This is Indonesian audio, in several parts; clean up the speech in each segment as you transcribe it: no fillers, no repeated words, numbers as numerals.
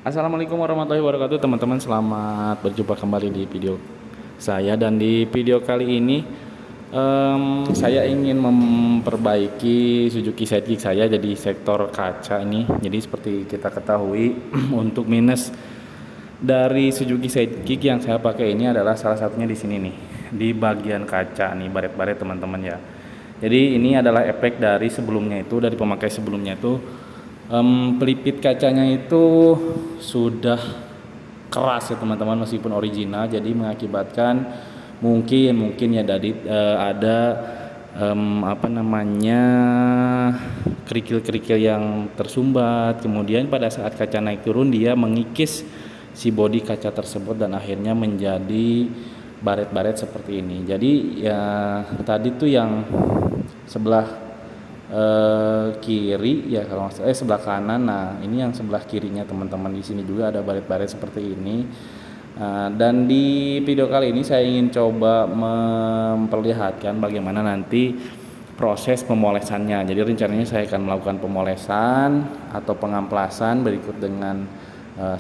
Assalamualaikum warahmatullahi wabarakatuh teman-teman, selamat berjumpa kembali di video saya. Dan di video kali ini saya ingin memperbaiki Suzuki Sidekick saya jadi sektor kaca ini. Jadi seperti kita ketahui untuk minus dari Suzuki Sidekick yang saya pakai ini adalah salah satunya di sini nih, di bagian kaca nih, baret-baret teman-teman ya. Jadi ini adalah efek dari sebelumnya itu, dari pemakai sebelumnya itu. Pelipit kacanya itu sudah keras ya teman-teman, meskipun original, jadi mengakibatkan mungkin ya dari ada kerikil-kerikil yang tersumbat. Kemudian pada saat kaca naik turun dia mengikis si bodi kaca tersebut dan akhirnya menjadi baret-baret seperti ini. Jadi ya tadi tuh yang sebelah kiri ya, kalau sebelah kanan. Nah ini yang sebelah kirinya teman-teman, di sini juga ada baret-baret seperti ini. Dan di video kali ini saya ingin coba memperlihatkan bagaimana nanti proses pemolesannya. Jadi rencananya saya akan melakukan pemolesan atau pengamplasan berikut dengan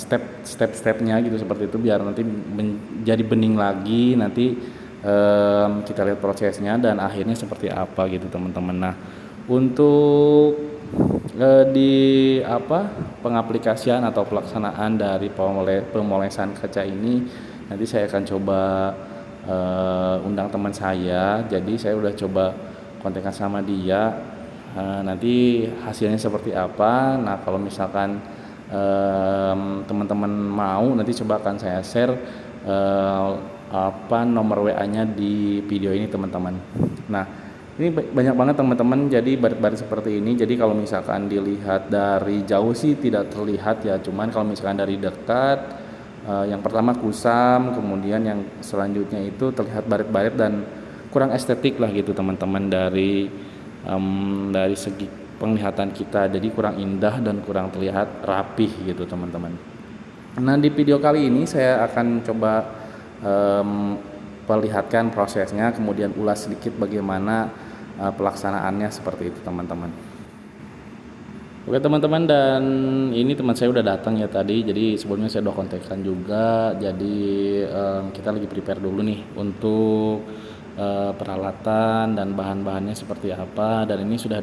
step-stepnya gitu, seperti itu, biar nanti menjadi bening lagi. Nanti kita lihat prosesnya dan akhirnya seperti apa gitu teman-teman. Nah untuk di pengaplikasian atau pelaksanaan dari pemolesan kaca ini, nanti saya akan coba undang teman saya. Jadi saya udah coba kontekan sama dia, nanti hasilnya seperti apa. Nah kalau misalkan teman-teman mau, nanti coba akan saya share nomor WA-nya di video ini teman-teman. Nah ini banyak banget teman-teman, jadi baret-baret seperti ini. Jadi kalau misalkan dilihat dari jauh sih tidak terlihat ya, cuman kalau misalkan dari dekat, yang pertama kusam, kemudian yang selanjutnya itu terlihat baret-baret dan kurang estetik lah gitu teman-teman, dari segi penglihatan kita. Jadi kurang indah dan kurang terlihat rapih gitu teman-teman. Nah di video kali ini saya akan coba perlihatkan prosesnya, kemudian ulas sedikit bagaimana pelaksanaannya seperti itu teman-teman. Oke teman-teman, dan ini teman saya udah datang ya tadi. Jadi sebelumnya saya udah kontakkan juga. Jadi kita lagi prepare dulu nih untuk peralatan dan bahan-bahannya seperti apa. Dan ini sudah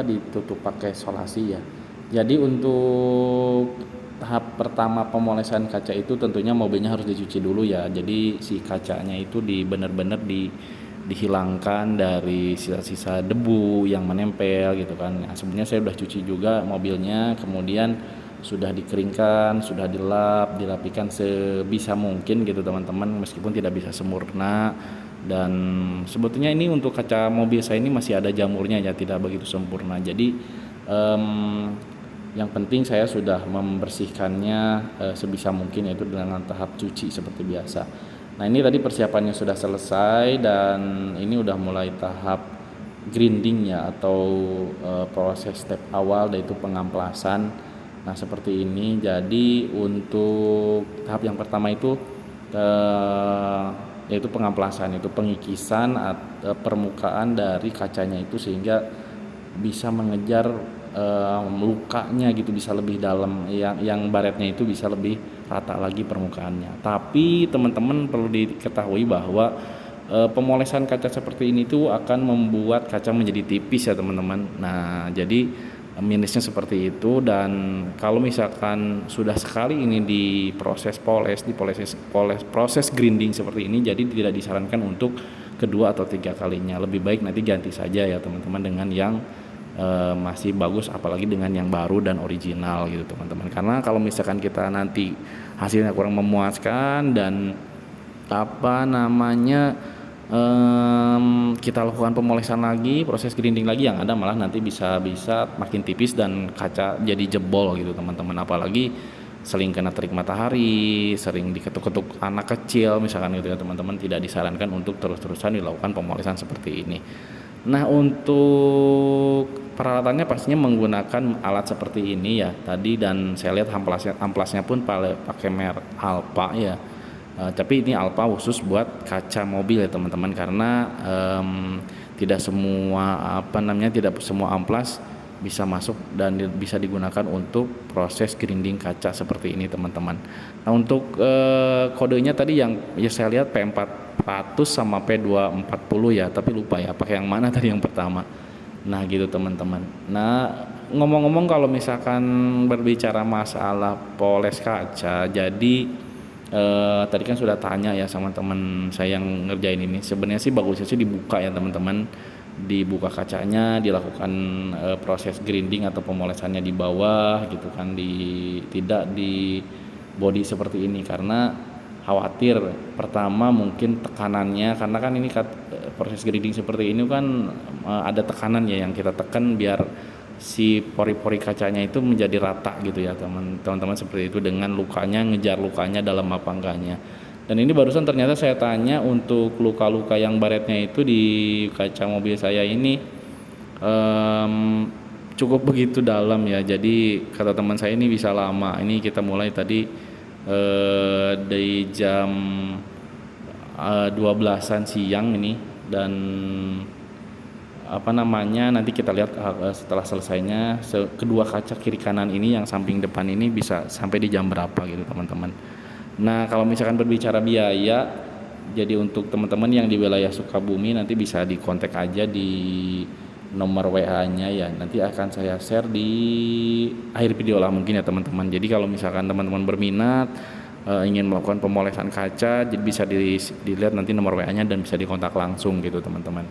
ditutup pakai solasi ya. Jadi untuk tahap pertama pemolesan kaca itu tentunya mobilnya harus dicuci dulu ya. Jadi si kacanya itu benar-benar dihilangkan dari sisa-sisa debu yang menempel gitu kan. Nah, sebenarnya saya udah cuci juga mobilnya, kemudian sudah dikeringkan, sudah dirapikan sebisa mungkin gitu teman-teman, meskipun tidak bisa sempurna. Dan sebetulnya ini untuk kaca mobil saya ini masih ada jamurnya ya, tidak begitu sempurna. Jadi yang penting saya sudah membersihkannya sebisa mungkin, yaitu dengan tahap cuci seperti biasa. Nah ini tadi persiapannya sudah selesai dan ini udah mulai tahap grinding ya, atau proses step awal, yaitu pengamplasan. Nah seperti ini. Jadi untuk tahap yang pertama itu yaitu pengamplasan, itu pengikisan permukaan dari kacanya itu sehingga bisa mengejar lukanya gitu, bisa lebih dalam, yang baretnya itu bisa lebih rata lagi permukaannya. Tapi teman-teman perlu diketahui bahwa pemolesan kaca seperti ini tuh akan membuat kaca menjadi tipis ya teman-teman. Nah jadi minusnya seperti itu. Dan kalau misalkan sudah sekali ini di proses proses grinding seperti ini, jadi tidak disarankan untuk kedua atau tiga kalinya. Lebih baik nanti ganti saja ya teman-teman dengan yang masih bagus, apalagi dengan yang baru dan original gitu teman-teman. Karena kalau misalkan kita nanti hasilnya kurang memuaskan dan kita lakukan pemolesan lagi, proses grinding lagi, yang ada malah nanti bisa makin tipis dan kaca jadi jebol gitu teman-teman. Apalagi sering kena terik matahari, sering diketuk-ketuk anak kecil misalkan gitu ya teman-teman. Tidak disarankan untuk terus-terusan dilakukan pemolesan seperti ini. Nah untuk peralatannya pastinya menggunakan alat seperti ini ya tadi, dan saya lihat amplasnya pun pakai merek Alpha ya. Tapi ini Alpha khusus buat kaca mobil ya teman-teman, karena tidak semua amplas bisa masuk dan bisa digunakan untuk proses grinding kaca seperti ini teman-teman. Nah untuk kodenya tadi yang ya saya lihat P400 sama P240 ya, tapi lupa ya pakai yang mana tadi yang pertama. Nah gitu teman-teman. Nah ngomong-ngomong kalau misalkan berbicara masalah poles kaca, jadi tadi kan sudah tanya ya sama teman saya yang ngerjain ini. Sebenarnya sih bagusnya sih dibuka ya teman-teman, dibuka kacanya, dilakukan proses grinding atau pemolesannya di bawah gitu kan, tidak di body seperti ini, karena khawatir pertama mungkin tekanannya, karena kan ini proses grinding seperti ini kan ada tekanan ya yang kita tekan biar si pori-pori kacanya itu menjadi rata gitu ya teman-teman, seperti itu, dengan lukanya, ngejar lukanya dalam apa enggaknya. Dan ini barusan ternyata saya tanya untuk luka-luka yang baretnya itu di kaca mobil saya ini cukup begitu dalam ya. Jadi kata teman saya ini bisa lama. Ini kita mulai tadi dari jam 12-an siang ini, dan nanti kita lihat setelah selesainya kedua kaca kiri kanan ini yang samping depan ini bisa sampai di jam berapa gitu teman-teman. Nah kalau misalkan berbicara biaya, jadi untuk teman-teman yang di wilayah Sukabumi nanti bisa dikontak aja di nomor WA-nya ya, nanti akan saya share di akhir video lah mungkin ya teman-teman. Jadi kalau misalkan teman-teman berminat ingin melakukan pemolesan kaca, jadi bisa dilihat nanti nomor WA-nya dan bisa dikontak langsung gitu teman-teman.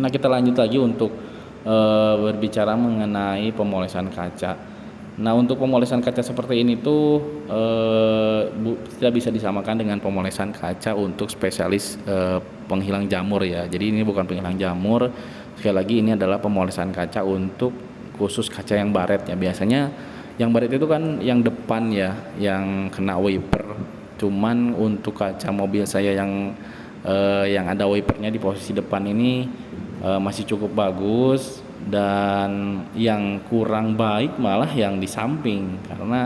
Nah kita lanjut lagi untuk berbicara mengenai pemolesan kaca. Nah untuk pemolesan kaca seperti ini tuh tidak bisa disamakan dengan pemolesan kaca untuk spesialis penghilang jamur ya. Jadi ini bukan penghilang jamur. Sekali lagi ini adalah pemolesan kaca untuk khusus kaca yang baret ya. Biasanya yang baret itu kan yang depan ya, yang kena wiper. Cuman untuk kaca mobil saya yang ada wipernya di posisi depan ini masih cukup bagus, dan yang kurang baik malah yang di samping, karena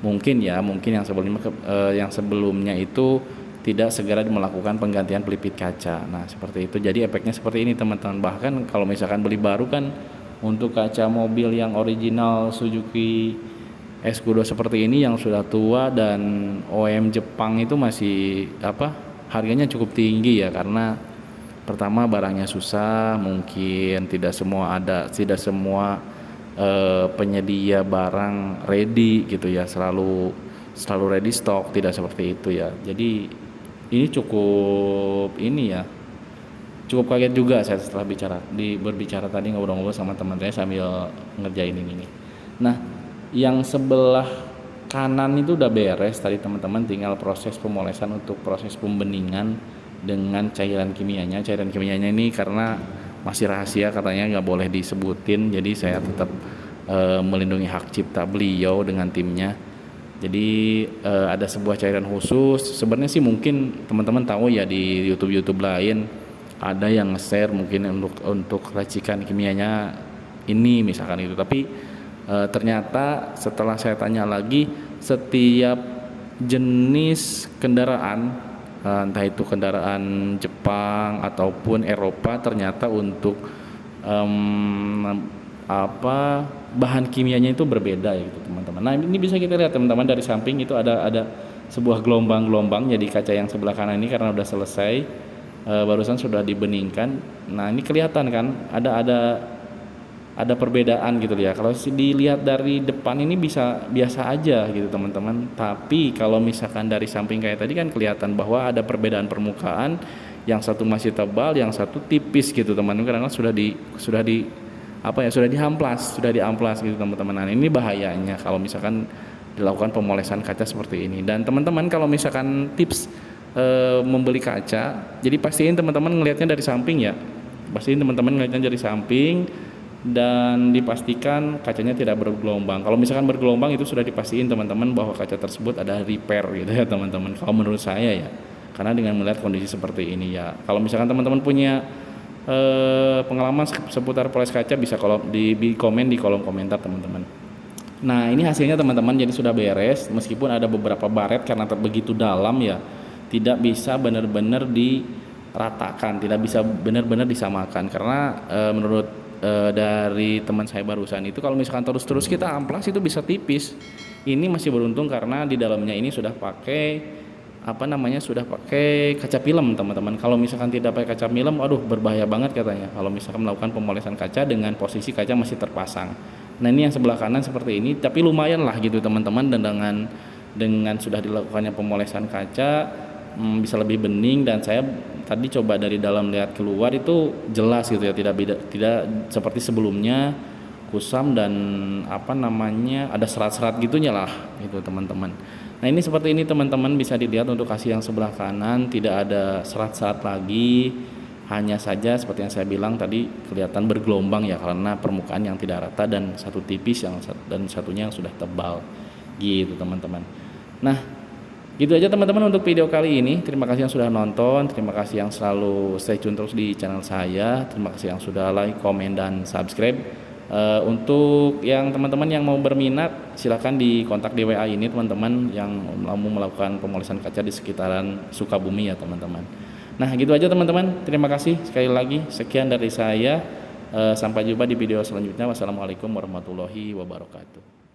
mungkin yang sebelumnya itu tidak segera melakukan penggantian pelipis kaca. Nah seperti itu, jadi efeknya seperti ini teman-teman. Bahkan kalau misalkan beli baru kan untuk kaca mobil yang original Suzuki Escudo seperti ini yang sudah tua dan OEM Jepang itu masih harganya cukup tinggi ya, karena pertama barangnya susah, mungkin tidak semua penyedia barang ready gitu ya, selalu ready stock, tidak seperti itu ya. Jadi ini cukup kaget juga saya setelah berbicara tadi, ngobrol-ngobrol sama teman saya sambil ngerjain ini. Nah yang sebelah kanan itu udah beres tadi teman-teman, tinggal proses pemolesan untuk proses pembeningan dengan cairan kimianya. Cairan kimianya ini karena masih rahasia katanya nggak boleh disebutin, jadi saya tetap melindungi hak cipta beliau dengan timnya. Jadi ada sebuah cairan khusus. Sebenarnya sih mungkin teman-teman tahu ya, di YouTube lain ada yang share mungkin untuk racikan kimianya ini misalkan itu, tapi ternyata setelah saya tanya lagi, setiap jenis kendaraan, entah itu kendaraan Jepang ataupun Eropa, ternyata untuk bahan kimianya itu berbeda ya gitu teman-teman. Nah ini bisa kita lihat teman-teman, dari samping itu ada sebuah gelombang-gelombang jadi kaca yang sebelah kanan ini, karena udah selesai barusan sudah dibeningkan. Nah ini kelihatan kan ada perbedaan gitu ya. Kalau dilihat dari depan ini biasa aja gitu teman-teman, tapi kalau misalkan dari samping kayak tadi kan kelihatan bahwa ada perbedaan permukaan, yang satu masih tebal, yang satu tipis gitu teman-teman, karena sudah diamplas gitu teman-teman. Nah ini bahayanya kalau misalkan dilakukan pemolesan kaca seperti ini. Dan teman-teman kalau misalkan tips membeli kaca, jadi pastiin teman-teman ngelihatnya dari samping ya, dan dipastikan kacanya tidak bergelombang. Kalau misalkan bergelombang itu sudah dipastiin teman-teman bahwa kaca tersebut ada repair gitu ya teman-teman, kalau menurut saya ya, karena dengan melihat kondisi seperti ini ya. Kalau misalkan teman-teman punya pengalaman seputar poles kaca, bisa di komen di kolom komentar teman-teman. Nah ini hasilnya teman-teman, jadi sudah beres, meskipun ada beberapa baret karena begitu dalam ya, tidak bisa benar-benar diratakan, tidak bisa benar-benar disamakan, karena menurut dari teman saya barusan itu, kalau misalkan terus-terus kita amplas itu bisa tipis. Ini masih beruntung karena di dalamnya ini sudah pakai sudah pakai kaca film teman-teman. Kalau misalkan tidak pakai kaca film, aduh berbahaya banget katanya kalau misalkan melakukan pemolesan kaca dengan posisi kaca masih terpasang. Nah ini yang sebelah kanan seperti ini, tapi lumayan lah gitu teman-teman, dan dengan sudah dilakukannya pemolesan kaca bisa lebih bening, dan saya tadi coba dari dalam lihat keluar itu jelas gitu ya, tidak seperti sebelumnya kusam dan ada serat-serat gitunya lah gitu teman-teman. Nah ini seperti ini teman-teman, bisa dilihat untuk kasih yang sebelah kanan tidak ada serat-serat lagi, hanya saja seperti yang saya bilang tadi kelihatan bergelombang ya karena permukaan yang tidak rata dan satu tipis dan satunya yang sudah tebal gitu teman-teman. Nah gitu aja teman-teman untuk video kali ini. Terima kasih yang sudah nonton, terima kasih yang selalu stay tune terus di channel saya, terima kasih yang sudah like, komen, dan subscribe. Untuk yang teman-teman yang mau berminat silahkan dikontak di WA ini teman-teman yang mau melakukan pemolesan kaca di sekitaran Sukabumi ya teman-teman. Nah gitu aja teman-teman, terima kasih sekali lagi, sekian dari saya. Sampai jumpa di video selanjutnya. Wassalamualaikum warahmatullahi wabarakatuh.